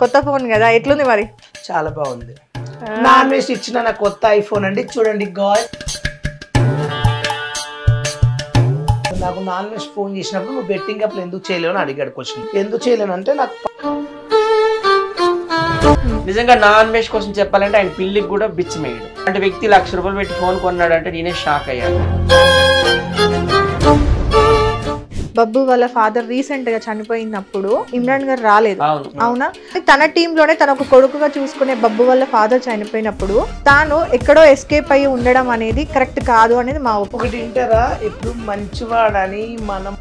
కొత్త ఫోన్ కదా, ఎట్లుంది మరి? చాలా బాగుంది. నాన్ వెజ్ ఇచ్చిన నా కొత్త ఐఫోన్ అండి, చూడండి గాయ్. నాకు నాన్ వెజ్ ఫోన్ చేసినప్పుడు నువ్వు బెట్టింగ్ అప్పుడు ఎందుకు చేయలేవు అని అడిగాడు క్వశ్చన్. ఎందుకు చేయలేను అంటే నాకు నిజంగా నాన్ వెజ్ కోసం చెప్పాలంటే ఆయన పిల్లికి కూడా బిచ్చమేయడు. అంటే వ్యక్తి ₹1,00,000 పెట్టి ఫోన్ కొన్నాడు అంటే నేనే షాక్ అయ్యాను. బబ్బు వాళ్ళ ఫాదర్ రీసెంట్ గా చనిపోయినప్పుడు ఇమ్రాన్ గారు రాలేదు, అవునా? తన టీమ్ లోనే తన ఒక కొడుకుగా చూసుకునే బబ్బు వాళ్ళ ఫాదర్ చనిపోయినప్పుడు తాను ఎక్కడో ఎస్కేప్ అయ్యి ఉండడం అనేది కరెక్ట్ కాదు అనేది మా ఒకటి వింటారా, ఇప్పుడు మంచివాడని మనం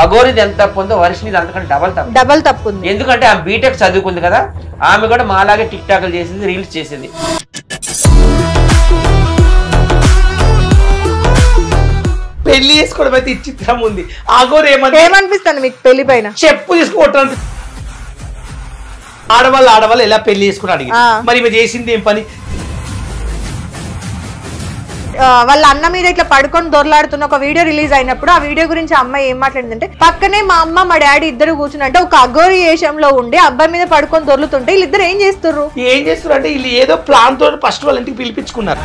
అఘోరిది ఎంత తప్పు ఉందో వర్షినిది అంతకంటే డబల్ తప్పు ఉంది. ఎందుకంటే ఆమె బీటెక్ చదువుకుంది కదా, ఆమె కూడా మాలాగే టిక్ టాక్లు చేసింది, రీల్స్ చేసింది. పెళ్లి చేసుకోవడం అయితే చిత్రం ఉంది. అఘోర్ ఏమనిపిస్తుంది మీకు పెళ్లి పైన? చెప్పు తీసుకోవటం. ఆడవాళ్ళు ఎలా పెళ్లి చేసుకుని అడిగి మరి ఇవి చేసింది ఏం పని? వాళ్ళ అన్న మీద ఇట్లా పడుకొని దొరలాడుతున్న ఒక వీడియో రిలీజ్ అయినప్పుడు ఆ వీడియో గురించి అమ్మాయి ఏం మాట్లాడిందంటే, పక్కనే మా అమ్మ మా డాడీ ఇద్దరు కూర్చున్నట్టే ఒక అఘోరి వేషంలో ఉండి అబ్బాయి మీద పడుకొని దొర్లుతుంటే వీళ్ళిద్దరు ఏం చేస్తున్నారు అంటే వీళ్ళు ఏదో ప్లాన్ తోటి ఫస్ట్ వాళ్ళ ఇంటికి పిలిపించుకున్నారు.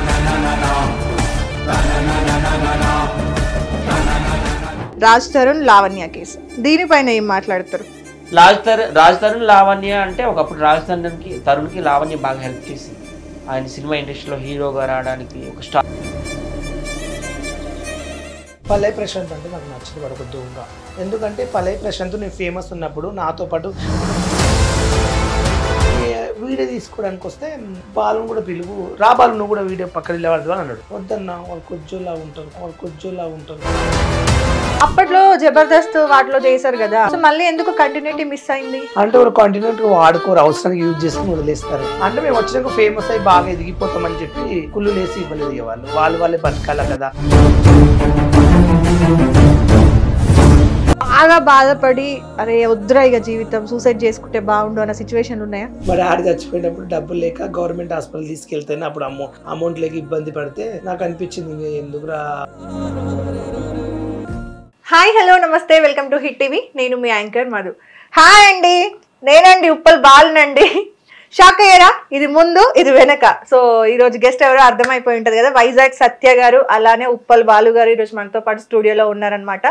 రాజ్ తరుణ్ లావణ్య కేసు, దీనిపైన ఏం మాట్లాడతారు? రాజ్ తరుణ్ లావణ్య అంటే ఒకప్పుడు రాజ్ తరుణ్కి లావణ్య బాగా హెల్ప్ చేసింది. ఆయన సినిమా ఇండస్ట్రీలో హీరోగా రావడానికి ఒక స్టార్. పల్లె ప్రశాంత్ అంటే నాకు నచ్చదు వాడు ఒక దొంగ. ఎందుకంటే పల్లె ప్రశాంత్ నేను ఫేమస్ ఉన్నప్పుడు నాతో పాటు వీడియో తీసుకోవడానికి వస్తే బాలు కూడా పిలువు, రా బాలు నువ్వు కూడా వీడియో పక్కన వెళ్ళేవాడు అని అన్నాడు. వద్దన్నా, వాళ్ళు కొజ్జోలా ఉంటారు. అప్పట్లో జబర్దస్త్ వాటిలో చేశారు కదా, సో మళ్ళీ ఎందుకు కంటిన్యూటీ మిస్ అయింది? అంటే వాళ్ళు కంటిన్యూటీ వాడుకోరు, అవసరానికి యూజ్ చేసుకుని వదిలేస్తారు. అంటే మేము వచ్చినాక ఫేమస్ అయ్యి బాగా ఎదిగిపోతామని చెప్పి కుళ్ళు లేసి ఇవ్వలేదు వాళ్ళే బతకాల కదా. బాగా బాధపడి అరే వద్దురా ఇక జీవితం సూసైడ్ చేసుకుంటే బాగుండు అన్న సిచ్యువేషన్లు ఉన్నాయా? మరి ఆడ చచ్చిపోయినప్పుడు డబ్బులు లేక గవర్నమెంట్ హాస్పిటల్ తీసుకెళ్తేనే అప్పుడు అమౌంట్ లేక ఇబ్బంది పడితే నాకు అనిపించింది ఎందుకురా. హాయ్ హలో నమస్తే, వెల్కమ్ టు హిట్ టీవీ. నేను మీ యాంకర్ మధు. హాయ్ అండి, నేనండి ఉప్పల్ బాలునండి. షాక్ అయ్యారా? ఇది ముందు ఇది వెనక. సో ఈరోజు గెస్ట్ ఎవరో అర్థమైపోయి ఉంటుంది కదా, వైజాగ్ సత్య గారు అలానే ఉప్పల్ బాలు గారు ఈరోజు మనతో పాటు స్టూడియోలో ఉన్నారనమాట.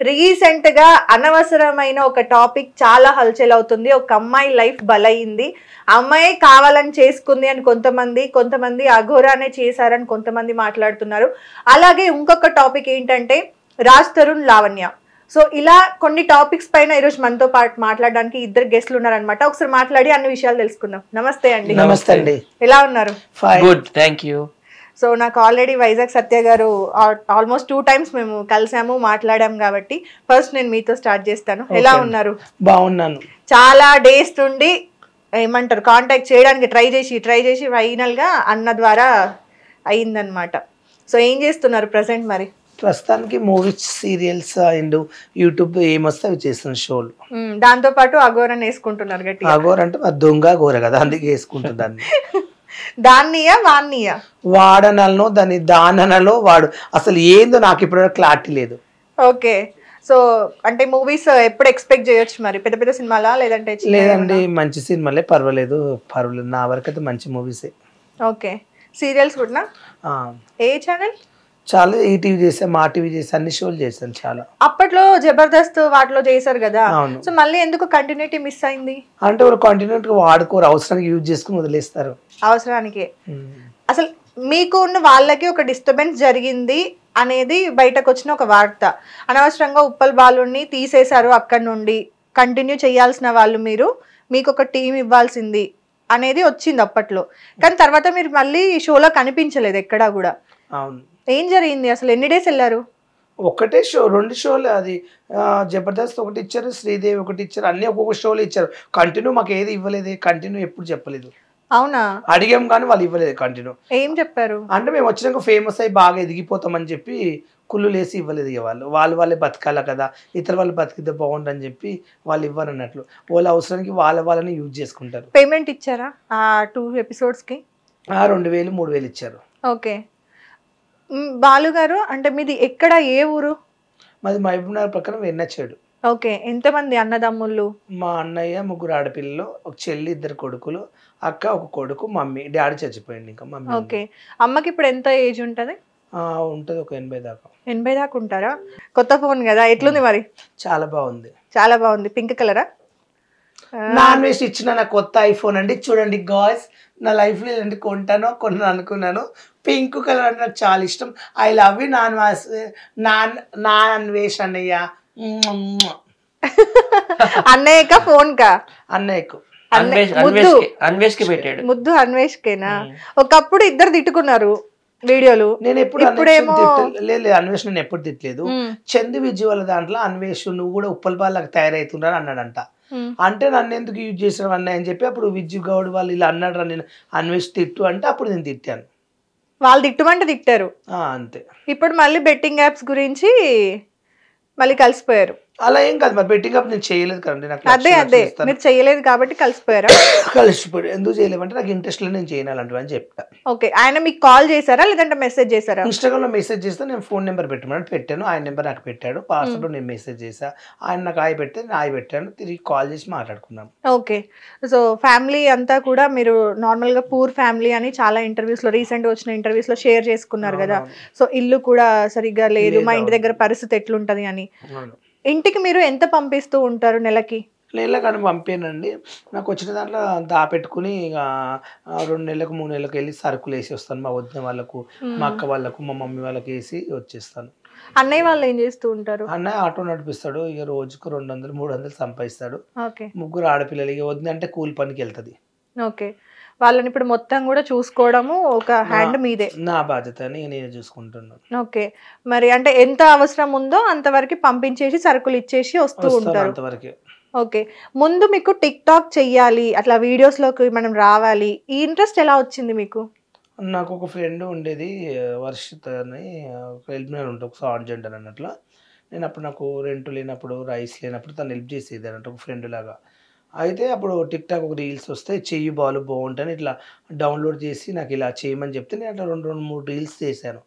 రీసెంట్గా అనవసరమైన ఒక టాపిక్ చాలా హల్చల్ అవుతుంది. ఒక అమ్మాయి లైఫ్ బలయింది, అమ్మాయి కావాలని చేసుకుంది అని కొంతమంది అఘోరానే చేశారని కొంతమంది మాట్లాడుతున్నారు. అలాగే ఇంకొక టాపిక్ ఏంటంటే రాజ్ తరుణ్ లావణ్య. సో ఇలా కొన్ని టాపిక్స్ పైన ఈరోజు మనతో పాటు మాట్లాడడానికి ఇద్దరు గెస్ట్లు ఉన్నారనమాట. ఒకసారి మాట్లాడి అన్ని విషయాలు తెలుసుకుందాం. నమస్తే అండి. నమస్తే అండి, ఎలా ఉన్నారు? Good, thank you. సో నాకు ఆల్రెడీ వైజాగ్ సత్య గారు ఆల్మోస్ట్ 2 times మేము కలిసాము, మాట్లాడాము. కాబట్టి ఫస్ట్ నేను మీతో స్టార్ట్ చేస్తాను. ఎలా ఉన్నారు? బాగున్నాను. చాలా డేస్ నుండి ఏమంటారు కాంటాక్ట్ చేయడానికి ట్రై చేసి ఫైనల్ గా అన్న ద్వారా అయిందనమాట. సో ఏం చేస్తున్నారు ప్రెసెంట్ మరి? ప్రస్తుతానికి మూవీస్, సీరియల్స్ అండ్ యూట్యూబ్ ఏమొస్తే అవి చేస్తున్న షోలు. దాంతో పాటు అఘోరాన్ని వేసుకుంటున్నారు గట్టిగా. అఘోర అంటే దొంగ ఘోర కదా, అందుకే వేసుకుంటుందాన్ని. దాన్నియా వాన్నియా? వాడనలో దాన్ని దాననలో వాడు అసలు ఏందో నాకు ఇప్పుడు క్లారిటీ లేదు. ఓకే, సో అంటే మూవీస్ ఎప్పుడు ఎక్స్పెక్ట్ చేయొచ్చు మరి? పెద్ద పెద్ద సినిమాలా లేదంటే? లేదండి, మంచి సినిమాలే, పర్వాలేదు. నా వరకు అయితే మంచి మూవీసే. ఓకే, సీరియల్స్ కూడా? ఏ ఛానల్? చాలా ఈటీవీ చేసాను, మా టీవీ చేసాను, అన్ని షోలు చేశాను చాలా. అప్పట్లో జబర్దస్త్ వాటిలో చేశారు కదా, సో మళ్ళీ ఎందుకు కంటిన్యూటీ మిస్ అయింది? అంటే వాళ్ళు కంటిన్యూటీ వాడుకోరు, అవసరానికి యూజ్ చేసుకుని వదిలేస్తారు. అవసరానికి. అసలు మీకు ఉన్న వాళ్ళకి ఒక డిస్టర్బెన్స్ జరిగింది అనేది బయటకు వచ్చిన ఒక వార్త. అనవసరంగా ఉప్పల్ బాలుని తీసేశారు అక్కడి నుండి, కంటిన్యూ చేయాల్సిన వాళ్ళు మీకు ఒక టీం ఇవ్వాల్సింది అనేది వచ్చింది అప్పట్లో. కానీ తర్వాత మీరు మళ్ళీ షోలో కనిపించలేదు ఎక్కడా కూడా. అవును, ఏం జరిగింది అసలు? ఎన్ని డేస్ వెళ్ళారు? ఒకటే షో, 2 షోలు. అది జబర్దస్త్ ఒకటి ఇచ్చారు, శ్రీదేవి ఒకటి ఇచ్చారు, అన్ని ఒక్కొక్క షోలు ఇచ్చారు. కంటిన్యూ మాకు ఏది ఇవ్వలేదు, కంటిన్యూ ఎప్పుడు చెప్పలేదు. అవునా? అడిగాం కానీ వాళ్ళు ఇవ్వలేదు కంటిన్యూ. ఏం చెప్పారు అంటే మేము వచ్చినాక ఫేమస్ అయ్యి బాగా ఎదిగిపోతామని చెప్పి కుళ్ళు లేసి ఇవ్వలేదు. ఇక వాళ్ళే బతకాల కదా, ఇతర వాళ్ళు బతికితే బాగుండు అని చెప్పి వాళ్ళు ఇవ్వరు అన్నట్లు. వాళ్ళ అవసరానికి వాళ్ళని యూజ్ చేసుకుంటారు. పేమెంట్ ఇచ్చారా ఆ 2 episodes-కి? 2,000 3,000 ఇచ్చారు. ఓకే. బాలు గారు అంటే మీది ఎక్కడ, ఏ ఊరు? మాది మహబూబ్నగర్ ప్రకారం వెన్నచ్చేడు. ఓకే, ఎంతమంది అన్నదమ్ముళ్ళు? మా అన్నయ్య 3 ఆడపిల్లలు, ఒక చెల్లి 2 కొడుకులు, అక్క 1 కొడుకు, మమ్మీ. డాడీ చచ్చిపోయింది, ఇంకా మమ్మీ. ఓకే, అమ్మకి ఇప్పుడు ఎంత ఏజ్ ఉంటది? ఉంటుంది ఒక 80 దాకా. 80 దాకా ఉంటారా? కొత్త ఫోన్ కదా, ఎట్లుంది మరి? చాలా బాగుంది, చాలా బాగుంది. పింక్ కలరా? నాన్ వేస్ట్ ఇచ్చిన నా కొత్త ఐఫోన్ అండి. చూడండి గాయ్స్, నా లైఫ్ లో ఇలాంటి కొన్నాను అనుకున్నాను. పింక్ కలర్ అంటే నాకు చాలా ఇష్టం. I love you non waste అన్నయ్య. అన్నయ్యక ఫోన్ కా? అన్నయ్యకు ముద్దు అన్వేష్కేనా? ఒకప్పుడు ఇద్దరు తిట్టుకున్నారు వీడియోలు. నేను ఎప్పుడు ఇప్పుడేమో లేదు, అన్వేష్ నేను ఎప్పుడు తిట్టలేదు. చందు విజయ్ వాళ్ళ దాంట్లో అన్వేష్ నువ్వు కూడా ఉప్పల్ బాల్లాగా తయారవుతున్నారు అన్నాడంట. అంటే నన్ను ఎందుకు యూజ్ చేసినావు అన్నయ్య అని చెప్పి అప్పుడు విజ్జు గౌడ్ వాళ్ళు ఇలా అన్నాడు, నేను అన్వేష్ తిట్టు అంటే అప్పుడు నేను తిట్టాను. వాళ్ళు తిట్టుమంటే తిట్టారు అంతే. ఇప్పుడు మళ్ళీ బెట్టింగ్ యాప్స్ గురించి మళ్ళీ కలిసిపోయారు. అలా ఏం కాదు, మరి బెట్టింగ్ అప్ నేను చేయలేదు కదండి. నాకు అదే మీరు చేయలేదు కాబట్టి కలిసిపోయారా? కలిసిపోయాడు. ఎందుకు చేయలేమంటే నాకు ఇంట్రెస్ట్ లేదు, నేను చేయను అలాంటివి అని చెప్పా. ఓకే, ఆయన మీకు కాల్ చేశారా లేదంటే మెసేజ్ చేశారా? ఇన్స్టాగ్రామ్ లో మెసేజ్ చేస్తే నేను ఫోన్ నెంబర్ పెట్టాను, ఆయన నెంబర్ నాకు పెట్టాడు. వాట్సాప్ లో నేను మెసేజ్ చేసా, ఆయన నాకు హాయ్ పెడితే నేను హాయ్ పెట్టాను, తిరిగి కాల్ చేసి మాట్లాడుకున్నాం. ఓకే, సో ఫ్యామిలీ అంతా కూడా మీరు నార్మల్ గా పూర్ ఫ్యామిలీ అని చాలా ఇంటర్వ్యూస్ లో రీసెంట్ గా వచ్చిన ఇంటర్వ్యూస్ లో షేర్ చేసుకున్నారు కదా. సో ఇల్లు కూడా సరిగ్గా లేదు, మా ఇంటి దగ్గర పరిస్థితి ఎట్లుంటది అని. ఇంటికి మీరు ఎంత పంపిస్తూ ఉంటారు నెలకి? నెలకి పంపానండి. నాకు వచ్చిన దాంట్లో దాపెట్టుకుని ఇక 2 నెలలకు 3 నెలలకు వెళ్ళి సరుకులు వేసి వస్తాను. మా వదిన వాళ్ళకు, మా అక్క వాళ్ళకు, మా మమ్మీ వాళ్ళకి వేసి వచ్చేస్తాను. అన్నయ్య వాళ్ళు ఏం చేస్తూ ఉంటారు? అన్నయ్య ఆటో నడిపిస్తాడు. ఇక రోజుకు 200 300 సంపాదిస్తాడు. ఓకే, 3 ఆడపిల్లలు. ఇక వదిన అంటే కూలి పనికి వెళ్తుంది. ఓకే, వాళ్ళని ఇప్పుడు మొత్తం కూడా చూసుకోవడము ఒక హ్యాండ్ మీదే. నా బాధ్యత అని నేను చూసుకుంటున్నాను. ఓకే, మరి అంటే ఎంత అవసరం ఉందో అంతవరకు పంపించేసి సరుకులు ఇచ్చేసి వస్తూ ఉంటారు అంతవరకే. ఓకే, ముందు మీకు టిక్ టాక్ చెయ్యాలి, అట్లా వీడియోస్ లోకి మనం రావాలి, ఈ ఇంట్రెస్ట్ ఎలా వచ్చింది మీకు? నాకు ఒక ఫ్రెండ్ ఉండేది, వర్షిత్ అని, హెల్ప్ ఉంటుంది, ఒక సాన్ జెండర్ అన్నట్లు. నేను అప్పుడు నాకు రెంట్ లేనప్పుడు, రైస్ లేనప్పుడు తను హెల్ప్ చేసేది అన్నట్టు, ఒక ఫ్రెండ్ లాగా. అయితే అప్పుడు టిక్ టాక్ ఒక రీల్స్ వస్తే చెయ్యి బాలు బాగుంటుంది ఇట్లా డౌన్లోడ్ చేసి నాకు ఇలా చేయమని చెప్తే నేను అట్లా 2-3 రీల్స్ చేశాను.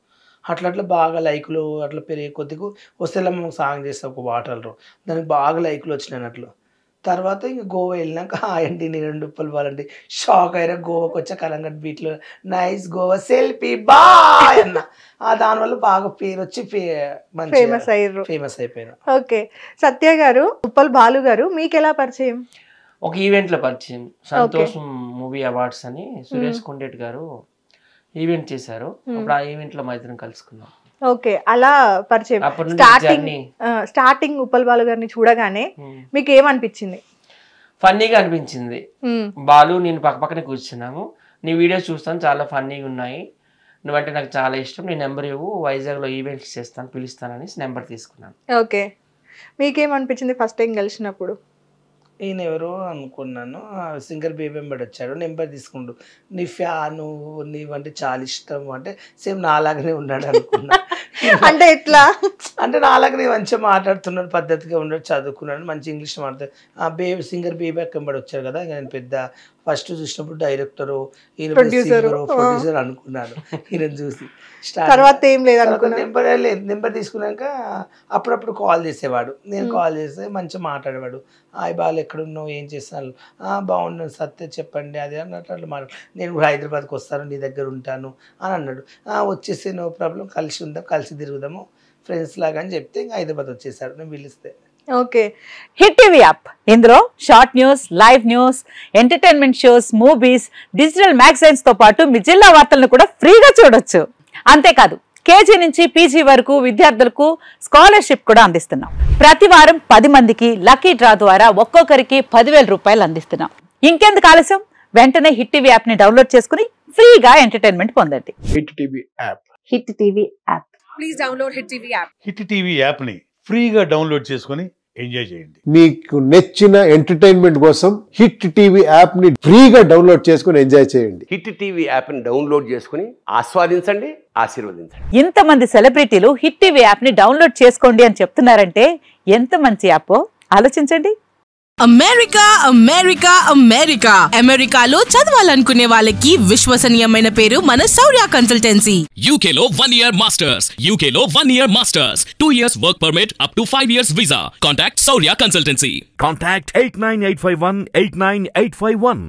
అట్లా బాగా లైకులు అట్లా పెరిగే కొద్దిగా వస్తే మేము సాంగ్ చేస్తాం ఒక వాటర్లో, దానికి బాగా లైకులు వచ్చినాయి అన్నట్లు. తర్వాత ఇంక గోవా వెళ్ళినాక అండి నేను 2 రూపాయలు ఇవ్వాలండి షాక్ అయ్యారా. గోవాకి వచ్చా కలంగట్ బీచ్లో నైస్ గోవా సెల్ఫీ బాయ్ అన్న. దానివల్ల బాగా పేరు వచ్చి ఫేమస్ అయిపోయినా. ఓకే, సత్య గారు, ఉప్పల్ బాలు గారు మీకు ఎలా పరిచయం? ఒక ఈవెంట్ లో పరిచయం. సంతోషం మూవీ అవార్డ్స్ అని సురేష్ కొండేటి గారు ఈవెంట్ చేశారు. అప్పుడు ఆ ఈవెంట్ లో మా ఇద్దరం కలుసుకున్నాం. ఓకే, అలా పరిచయం. స్టార్టింగ్ ఉప్పల్ బాలు గారిని చూడగానే మీకు ఏమనిపించింది? ఫన్నీగా అనిపించింది. బాలు నేను పక్కనే కూర్చున్నాము, నీ వీడియోస్ చూస్తాను చాలా ఫన్నీగా ఉన్నాయి, నువ్వంటే నాకు చాలా ఇష్టం, నీ నెంబర్ ఇవ్వు, వైజాగ్లో ఈవెంట్స్ చేస్తాను పిలుస్తానని నెంబర్ తీసుకున్నాను. ఓకే, మీకేమనిపించింది ఫస్ట్ టైం కలిసినప్పుడు? ఈయన ఎవరో అనుకున్నాను. సింగర్ బేబీ ఎంబడి వచ్చాడు, నెంబర్ తీసుకుంటూ నీ ఫ్యాను నీవంటే చాలా ఇష్టం అంటే సేమ్ నాలాగనే ఉన్నాడు అనుకున్నా. అంటే ఎట్లా అంటే నాలాగనే మంచిగా మాట్లాడుతున్నాడు, పద్ధతిగా ఉన్నాడు, చదువుకున్నాడు, మంచి ఇంగ్లీష్ మాట్లాడుతాడు. సింగర్ బేబీ ఎంబడి వచ్చాడు కదా, నేను పెద్ద ఫస్ట్ చూసినప్పుడు డైరెక్టరు ఈయన ప్రొడ్యూసర్ అనుకున్నాను. ఈయన చూసి తర్వాత ఏం లేదు, నెంబర్ తీసుకున్నాక అప్పుడప్పుడు కాల్ చేసేవాడు. నేను కాల్ చేస్తే మంచిగా మాట్లాడేవాడు. హాయ్ బాలు ఎక్కడున్నావు, ఏం చేస్తాను, బాగున్నాను సత్య చెప్పండి అది అన్నట్లు మాట్లాడు. నేను కూడా హైదరాబాద్కి వస్తాను, నీ దగ్గర ఉంటాను అని అన్నాడు. వచ్చేసి నో ప్రాబ్లం, కలిసి ఉందాం, కలిసి తిరుగుదాము ఫ్రెండ్స్ లాగా అని చెప్తే ఇంకా హైదరాబాద్ వచ్చేసాడు నేను పిలిస్తే. ఓకే, హిట్ టీవీ యాప్, ఇందులో short news, live news, entertainment shows, movies, digital magazines తో పాటు మీ జిల్లా వార్తలను కూడా ఫ్రీగా చూడొచ్చు. అంతేకాదు కేజీ నుంచి పీజీ వరకు విద్యార్థులకు స్కాలర్షిప్ కూడా అందిస్తున్నాం. ప్రతి వారం 10 మందికి లక్కీ డ్రా ద్వారా ఒక్కొక్కరికి 10,000 రూపాయలు అందిస్తున్నాం. ఇంకెందుకు ఆలస్యం, వెంటనే హిట్ టీవీ యాప్ ని డౌన్లోడ్ చేసుకుని ఫ్రీగా ఎంటర్టైన్మెంట్ పొందండి. Hit TV app, hit TV app, please download hit TV app. Hit TV app ని ఫ్రీగా డౌన్లోడ్ చేసుకుని ఎంజాయ్ చేయండి. మీకు నచ్చిన ఎంటర్టైన్మెంట్ కోసం హిట్ టీవీ యాప్ ని ఫ్రీగా డౌన్లోడ్ చేసుకుని ఎంజాయ్ చేయండి. హిట్ టీవీ యాప్ ని డౌన్లోడ్ చేసుకుని ఆస్వాదించండి, ఆశీర్వదించండి. ఇంతమంది సెలబ్రిటీలు హిట్ టీవీ యాప్ ని డౌన్లోడ్ చేసుకోండి అని చెప్తున్నారంటే ఎంత మంచి యాప్ ఆలోచించండి. అమెరికా అమెరికా అమెరికా అమెరికాలో చదవాలనుకునే వాళ్ళకి విశ్వసనీయమైన పేరు మన శౌర్య కన్సల్టెన్సీ. UK లో 1 year masters. UK లో 1 year masters. 2 years work permit up to 5 years visa. Contact Saurya Consultancy. Contact 89851 89851.